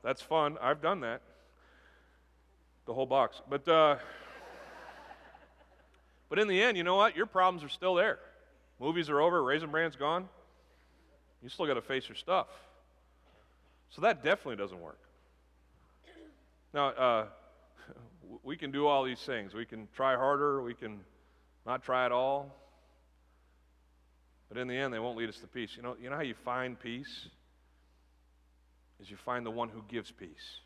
That's fun. I've done that. The whole box. But in the end, you know what? Your problems are still there. Movies are over. Raisin Bran's gone. You still got to face your stuff. So that definitely doesn't work. Now, we can do all these things. We can try harder. We can not try at all. But in the end, they won't lead us to peace. You know how you find peace? Is you find the one who gives peace.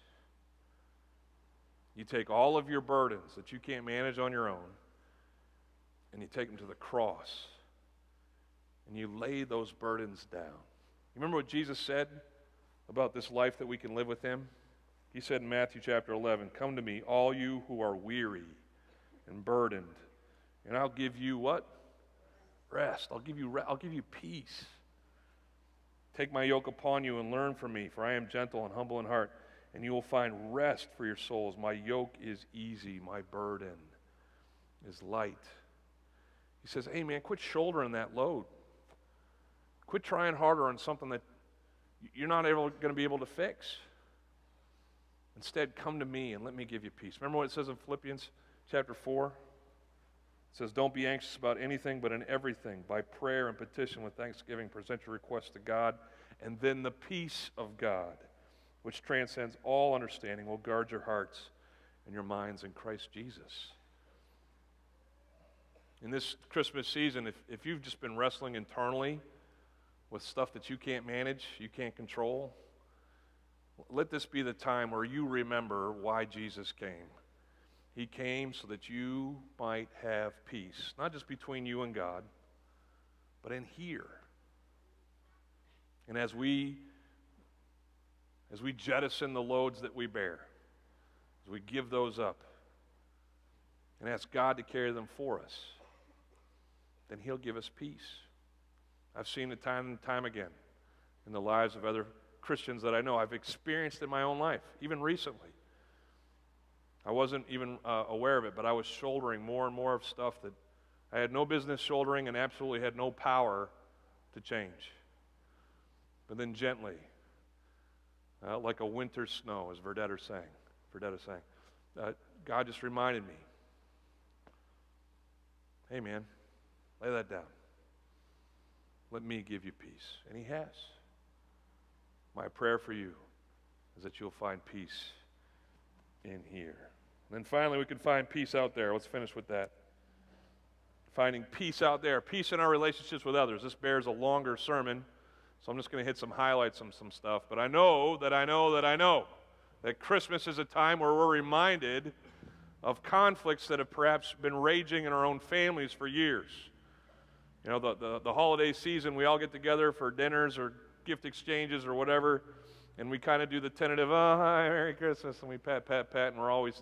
You take all of your burdens that you can't manage on your own, and you take them to the cross, and you lay those burdens down. You remember what Jesus said about this life that we can live with him? He said in Matthew chapter 11, "Come to me, all you who are weary and burdened, and I'll give you" what? Rest. I'll give you peace. "Take my yoke upon you and learn from me, for I am gentle and humble in heart, and you will find rest for your souls. My yoke is easy, my burden is light." He says, hey man, quit shouldering that load. Quit trying harder on something that you're not going to be able to fix. Instead, come to me and let me give you peace. Remember what it says in Philippians chapter 4? It says, "Don't be anxious about anything, but in everything, by prayer and petition with thanksgiving, present your requests to God, and then the peace of God, which transcends all understanding, will guard your hearts and your minds in Christ Jesus." In this Christmas season, if you've just been wrestling internally with stuff that you can't manage, you can't control, let this be the time where you remember why Jesus came. He came so that you might have peace, not just between you and God, but in here. And as we jettison the loads that we bear, as we give those up, and ask God to carry them for us, then he'll give us peace. I've seen it time and time again in the lives of other Christians that I know. I've experienced in my own life, even recently. I wasn't even aware of it, but I was shouldering more and more of stuff that I had no business shouldering and absolutely had no power to change. But then gently, like a winter snow, as Verdetta sang, God just reminded me, hey man, lay that down. Let me give you peace. And he has. My prayer for you is that you'll find peace in here. And then finally, we can find peace out there. Let's finish with that. Finding peace out there. Peace in our relationships with others. This bears a longer sermon, so I'm just going to hit some highlights on some stuff. But I know that Christmas is a time where we're reminded of conflicts that have perhaps been raging in our own families for years. You know, the holiday season, we all get together for dinners or gift exchanges or whatever, and we kind of do the tentative, "Oh, hi, Merry Christmas," and we pat, and we're always,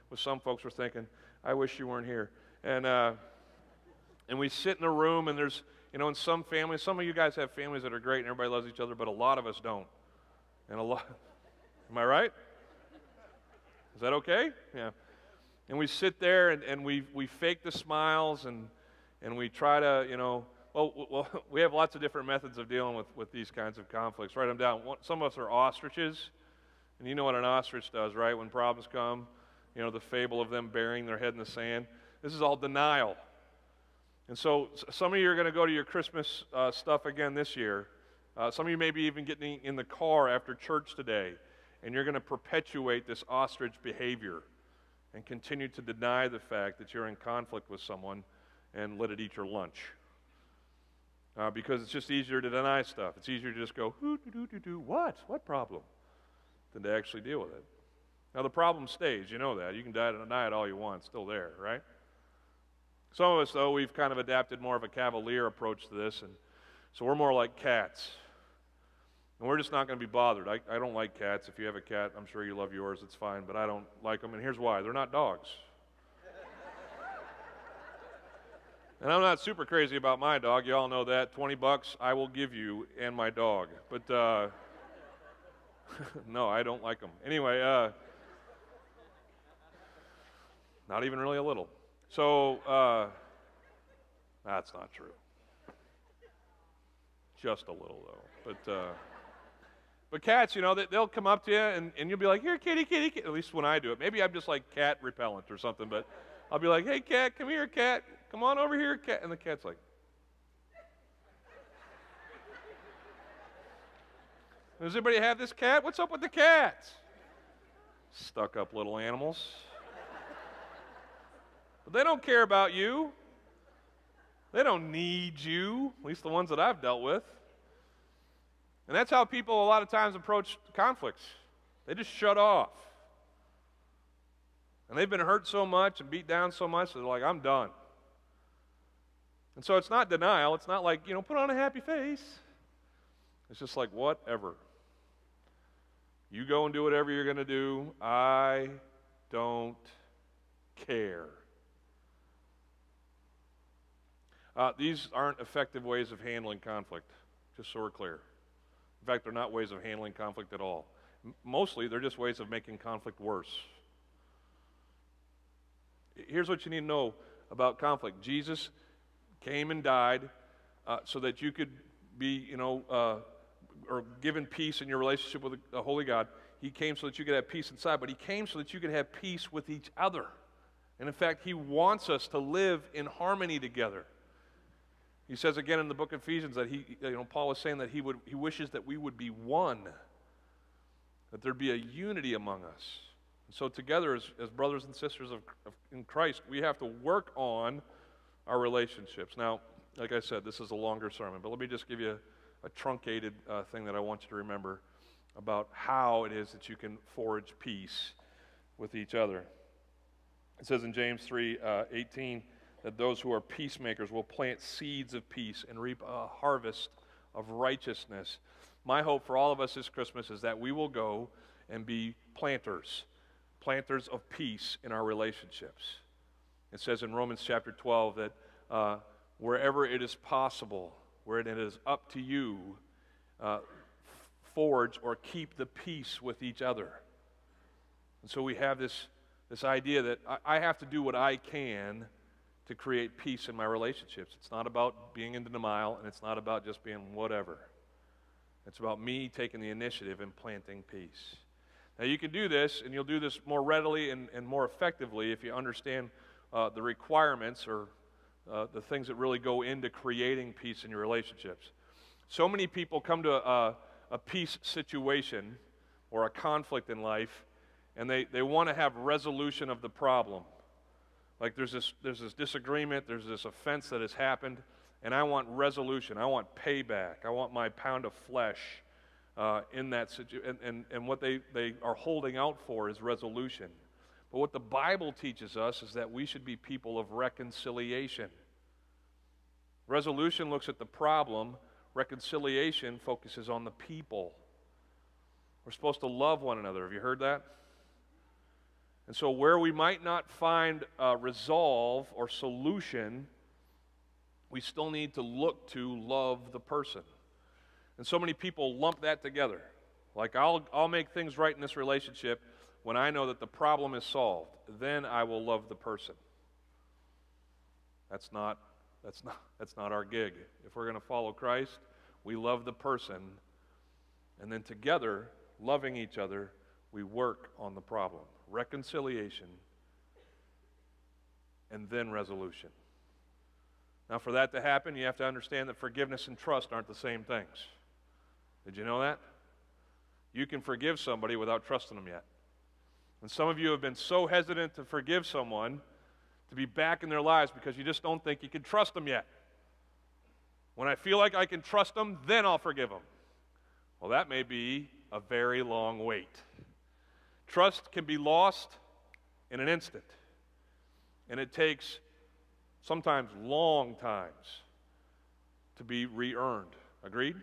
with some folks we're thinking, "I wish you weren't here." And we sit in a room, and there's, in some families, some of you guys have families that are great and everybody loves each other, but a lot of us don't. And am I right? Is that okay? Yeah. And we sit there, and we fake the smiles, and we try to, we have lots of different methods of dealing with these kinds of conflicts. Write them down. Some of us are ostriches, and you know what an ostrich does, right? When problems come, the fable of them burying their head in the sand. This is all denial. And so some of you are going to go to your Christmas stuff again this year. Some of you may be even getting in the car after church today, and you're going to perpetuate this ostrich behavior and continue to deny the fact that you're in conflict with someone and let it eat your lunch. Because it's just easier to deny stuff. It's easier to just go, what problem, than to actually deal with it. Now the problem stays, you know that. You can deny it all you want, it's still there, right? Some of us, though, we've kind of adapted more of a cavalier approach to this, and so we're more like cats. And we're just not going to be bothered. I don't like cats. If you have a cat, I'm sure you love yours, it's fine, but I don't like them, and here's why. They're not dogs. And I'm not super crazy about my dog. You all know that. $20 I will give you and my dog. But, no, I don't like them. Anyway, not even really a little. So, that's not true. Just a little, though. But cats, they'll come up to you and you'll be like, here, kitty, kitty, kitty. At least when I do it. Maybe I'm just like cat repellent or something, but I'll be like, hey, cat, come here, cat. Come on over here, cat. And the cat's like, does anybody have this cat? What's up with the cats? Stuck up little animals. But they don't care about you. They don't need you, at least the ones that I've dealt with. And that's how people a lot of times approach conflicts. They just shut off. And they've been hurt so much and beat down so much that they're like, I'm done. And so it's not denial. It's not like, put on a happy face. It's just like, whatever. You go and do whatever you're going to do. I don't care. These aren't effective ways of handling conflict, just so we're clear. In fact, they're not ways of handling conflict at all. Mostly, they're just ways of making conflict worse. Here's what you need to know about conflict. Jesus came and died so that you could be, or given peace in your relationship with the Holy God. He came so that you could have peace inside, but He came so that you could have peace with each other. And in fact, He wants us to live in harmony together. He says again in the book of Ephesians that Paul is saying that he wishes that we would be one, that there'd be a unity among us. And so together as brothers and sisters in Christ, we have to work on our relationships. Now, like I said, this is a longer sermon, but let me just give you a truncated thing that I want you to remember about how it is that you can forge peace with each other. It says in James 3:18 that those who are peacemakers will plant seeds of peace and reap a harvest of righteousness. My hope for all of us this Christmas is that we will go and be planters of peace in our relationships. It says in Romans chapter 12 that wherever it is possible, where it is up to you, forge or keep the peace with each other. And so we have this idea that I have to do what I can to create peace in my relationships. It's not about being in denial, and it's not about just being whatever. It's about me taking the initiative and planting peace. Now you can do this, and you'll do this more readily and more effectively if you understand the requirements or the things that really go into creating peace in your relationships. So many people come to a peace situation or a conflict in life, and they want to have resolution of the problem. Like there's this disagreement, there's this offense that has happened, and I want resolution. I want payback. I want my pound of flesh in that situation. And what they are holding out for is resolution. But what the Bible teaches us is that we should be people of reconciliation. Resolution looks at the problem. Reconciliation focuses on the people. We're supposed to love one another. Have you heard that? And so where we might not find resolve or solution, we still need to look to love the person. And so many people lump that together. Like, I'll make things right in this relationship when I know that the problem is solved. Then I will love the person. That's not our gig. If we're going to follow Christ, we love the person, and then together, loving each other, we work on the problem. Reconciliation, and then resolution. Now, for that to happen, you have to understand that forgiveness and trust aren't the same things. Did you know that? You can forgive somebody without trusting them yet. And some of you have been so hesitant to forgive someone, to be back in their lives, because you just don't think you can trust them yet. When I feel like I can trust them, then I'll forgive them. Well, that may be a very long wait. Trust can be lost in an instant, and it takes sometimes long times to be re-earned. Agreed?